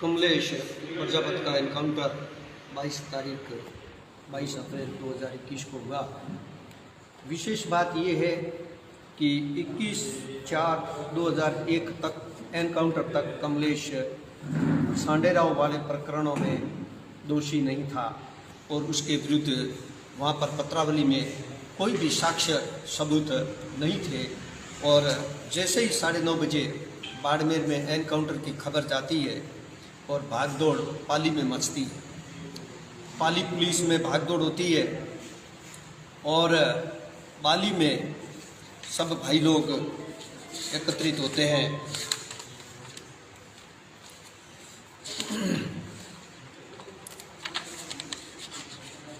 कमलेश प्रजापति का एनकाउंटर 22 अप्रैल 2021 को हुआ। विशेष बात ये है कि 21/4/2001 तक एनकाउंटर तक कमलेश सांडेराव वाले प्रकरणों में दोषी नहीं था और उसके विरुद्ध वहाँ पर पत्रावली में कोई भी साक्ष्य सबूत नहीं थे। और जैसे ही 9:30 बजे बाड़मेर में एनकाउंटर की खबर जाती है और भागदौड़ पाली में मचती है, पाली पुलिस में भागदौड़ होती है और पाली में सब भाई लोग एकत्रित होते हैं।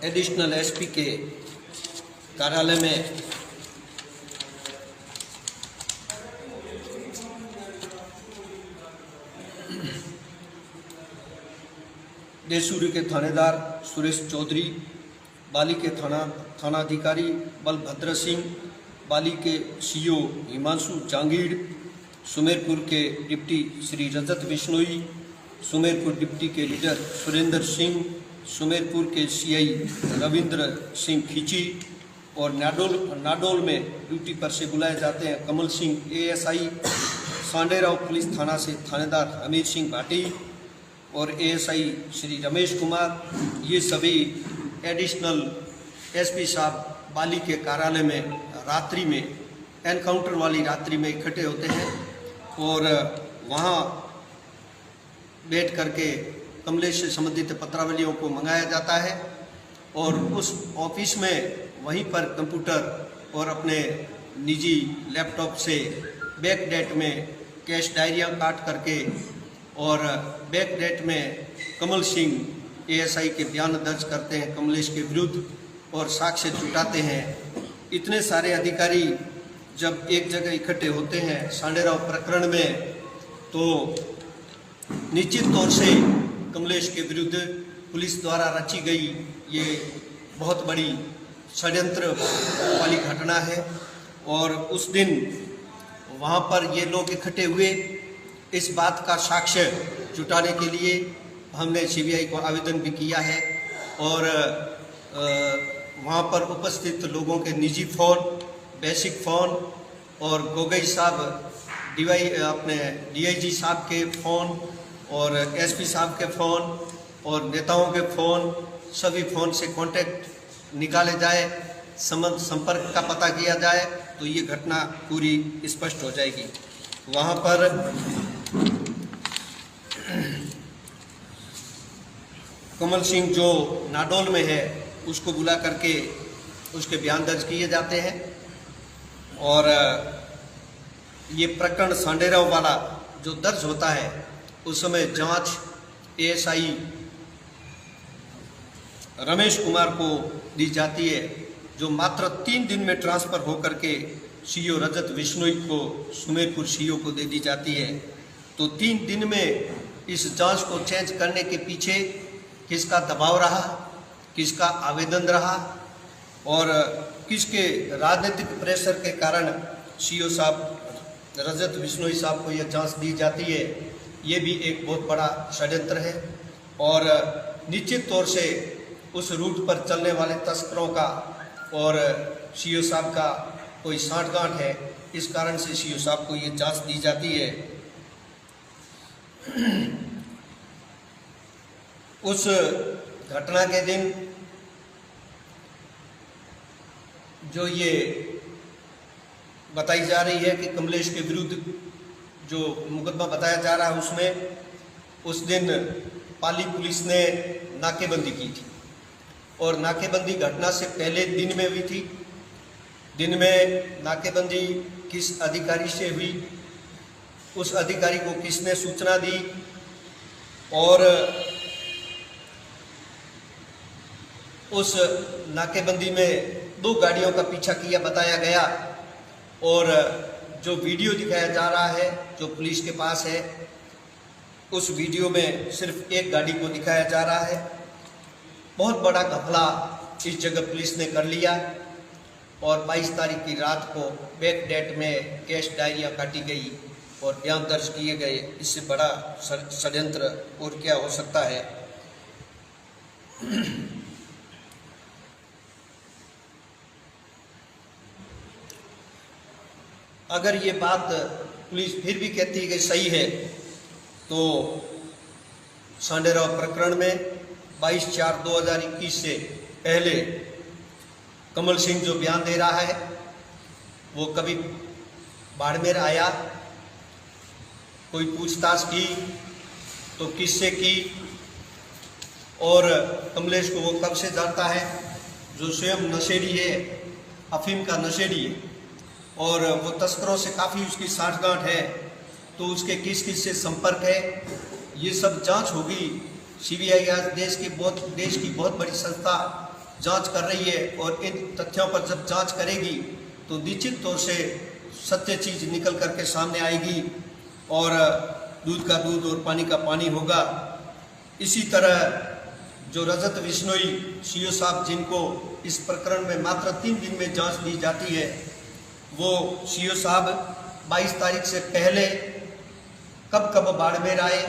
एडिशनल एसपी के कार्यालय में देसूरी के थानेदार सुरेश चौधरी, बाली के थानाधिकारी बलभद्र सिंह, बाली के सीओ हिमांशु जांगीर, सुमेरपुर के डिप्टी श्री रजत बिश्नोई, सुमेरपुर डिप्टी के लीडर सुरेंद्र सिंह, सुमेरपुर के सीआई रविंद्र सिंह खींची और नाडोल में ड्यूटी पर से बुलाए जाते हैं कमल सिंह एएसआई, सांडेराव पुलिस थाना से थानेदार हमीर सिंह भाटी और एएसआई श्री रमेश कुमार। ये सभी एडिशनल एसपी साहब बाली के कार्यालय में रात्रि में एनकाउंटर वाली रात्रि में इकट्ठे होते हैं और वहाँ बैठ करके कमलेश से संबंधित पत्रावलियों को मंगाया जाता है और उस ऑफिस में वहीं पर कंप्यूटर और अपने निजी लैपटॉप से बैक डेट में कैश डायरियाँ काट करके और बैक डेट में कमल सिंह एएसआई के बयान दर्ज करते हैं कमलेश के विरुद्ध और साक्ष्य जुटाते हैं। इतने सारे अधिकारी जब एक जगह इकट्ठे होते हैं सांडेराव प्रकरण में तो निश्चित तौर से कमलेश के विरुद्ध पुलिस द्वारा रची गई ये बहुत बड़ी षड्यंत्र वाली घटना है। और उस दिन वहाँ पर ये लोग इकट्ठे हुए। इस बात का साक्ष्य जुटाने के लिए हमने सीबीआई को आवेदन भी किया है और वहाँ पर उपस्थित लोगों के निजी फ़ोन, बेसिक फ़ोन और गोगई साहब अपने डीआईजी साहब के फ़ोन और एसपी साहब के फ़ोन और नेताओं के फ़ोन, सभी फ़ोन से कांटेक्ट निकाले जाए, संपर्क का पता किया जाए तो ये घटना पूरी स्पष्ट हो जाएगी। वहाँ पर कमल सिंह जो नाडोल में है उसको बुला करके उसके बयान दर्ज किए जाते हैं और ये प्रकरण सांडेराव वाला जो दर्ज होता है उस समय जांच एएसआई रमेश कुमार को दी जाती है जो मात्र 3 दिन में ट्रांसफ़र होकर के सीओ रजत बिश्नोई को सुमेरपुर सीओ को दे दी जाती है। तो 3 दिन में इस जांच को चेंज करने के पीछे किसका दबाव रहा, किसका आवेदन रहा और किसके राजनीतिक प्रेशर के कारण सीओ साहब रजत बिश्नोई साहब को यह जांच दी जाती है, ये भी एक बहुत बड़ा षड्यंत्र है। और निश्चित तौर से उस रूट पर चलने वाले तस्करों का और सीओ साहब का कोई साठगांठ है, इस कारण से सीओ साहब को ये जांच दी जाती है। उस घटना के दिन जो ये बताई जा रही है कि कमलेश के विरुद्ध जो मुकदमा बताया जा रहा है उसमें उस दिन पाली पुलिस ने नाकेबंदी की थी और नाकेबंदी घटना से पहले दिन में हुई थी। दिन में नाकेबंदी किस अधिकारी से हुई, उस अधिकारी को किसने सूचना दी और उस नाकेबंदी में 2 गाड़ियों का पीछा किया बताया गया और जो वीडियो दिखाया जा रहा है जो पुलिस के पास है उस वीडियो में सिर्फ एक गाड़ी को दिखाया जा रहा है। बहुत बड़ा घपला इस जगह पुलिस ने कर लिया और 22 तारीख की रात को बैक डेट में कैश डायरिया काटी गई और बयान दर्ज किए गए। इससे बड़ा षड्यंत्र और क्या हो सकता है। अगर ये बात पुलिस फिर भी कहती है कि सही है, तो सांडेराव प्रकरण में 22/4/2021 से पहले कमल सिंह जो बयान दे रहा है, वो कभी बाड़मेर आया, कोई पूछताछ की तो किससे की, और कमलेश को वो कब से जानता है, जो स्वयं नशेड़ी है, अफीम का नशेड़ी है, और वो तस्करों से काफ़ी उसकी साठगांठ है, तो उसके किस किस से संपर्क है, ये सब जांच होगी। सीबीआई आज देश की बहुत बड़ी संस्था जांच कर रही है, और इन तथ्यों पर जब जांच करेगी तो निश्चित तौर से सत्य चीज निकल करके सामने आएगी, और दूध का दूध और पानी का पानी होगा। इसी तरह जो रजत बिश्नोई सीओ साहब, जिनको इस प्रकरण में मात्र 3 दिन में जांच दी जाती है, वो सीओ साहब 22 तारीख से पहले कब कब बाड़मेर आए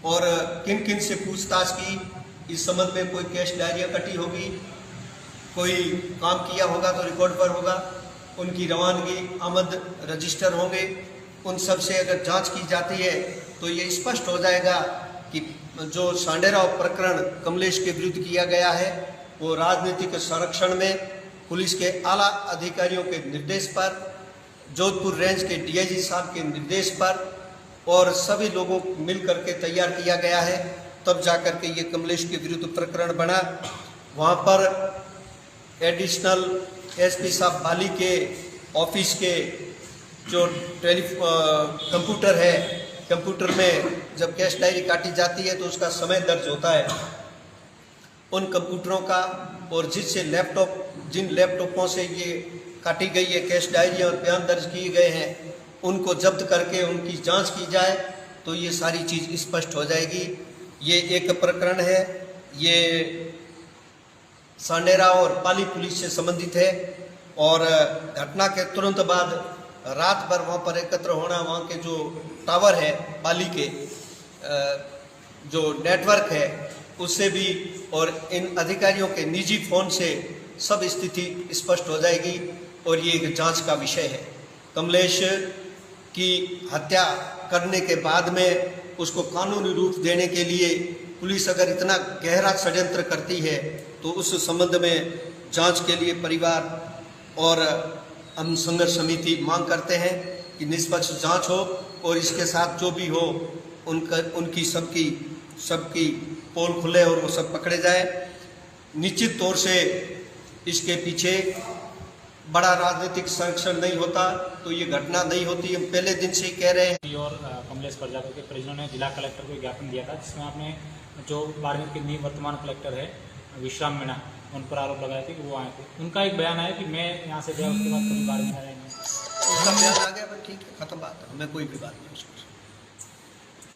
और किन किन से पूछताछ की, इस संबंध में कोई केस डायरिया कटी होगी, कोई काम किया होगा तो रिकॉर्ड पर होगा, उनकी रवानगी आमद रजिस्टर होंगे। उन सब से अगर जांच की जाती है तो ये स्पष्ट हो जाएगा कि जो सांडेराव प्रकरण कमलेश के विरुद्ध किया गया है, वो राजनीतिक संरक्षण में पुलिस के आला अधिकारियों के निर्देश पर, जोधपुर रेंज के डीआईजी साहब के निर्देश पर और सभी लोगों को मिल करके तैयार किया गया है। तब जाकर के ये कमलेश के विरुद्ध प्रकरण बना। वहाँ पर एडिशनल एसपी साहब बाली के ऑफिस के जो कंप्यूटर है, कंप्यूटर में जब कैश डायरी काटी जाती है तो उसका समय दर्ज होता है। उन कंप्यूटरों का और जिन लैपटॉपों से ये काटी गई है कैश डायरी और बयान दर्ज किए गए हैं, उनको जब्त करके उनकी जांच की जाए तो ये सारी चीज़ स्पष्ट हो जाएगी। ये एक प्रकरण है, ये सांडेराव और पाली पुलिस से संबंधित है, और घटना के तुरंत बाद रात भर वहाँ पर एकत्र होना, वहाँ के जो टावर है पाली के जो नेटवर्क है उससे भी, और इन अधिकारियों के निजी फोन से सब स्थिति स्पष्ट हो जाएगी, और ये एक जांच का विषय है। कमलेश की हत्या करने के बाद में उसको कानूनी रूप देने के लिए पुलिस अगर इतना गहरा षड्यंत्र करती है तो उस संबंध में जांच के लिए परिवार और हम संघर्ष समिति मांग करते हैं कि निष्पक्ष जांच हो, और इसके साथ जो भी हो उनकी सबकी पोल खुले और वो सब पकड़े जाए। निश्चित तौर से इसके पीछे बड़ा राजनीतिक संरक्षण नहीं होता तो ये घटना नहीं होती। हम पहले दिन से ही कह रहे हैं। और कमलेश प्रजापति के परिजनों ने जिला कलेक्टर को ज्ञापन दिया था, जिसमें आपने जो बाड़मेर के निवर्तमान कलेक्टर है विश्राम मीणा, उन पर आरोप लगाए थे कि वो आए थे। उनका एक बयान आया कि मैं यहाँ से गया, उसके बाद कभी बाड़मेर आया नहीं। उसका बयान आ गया, ठीक है, खत्म बात है, हमें कोई भी बात नहीं उसको।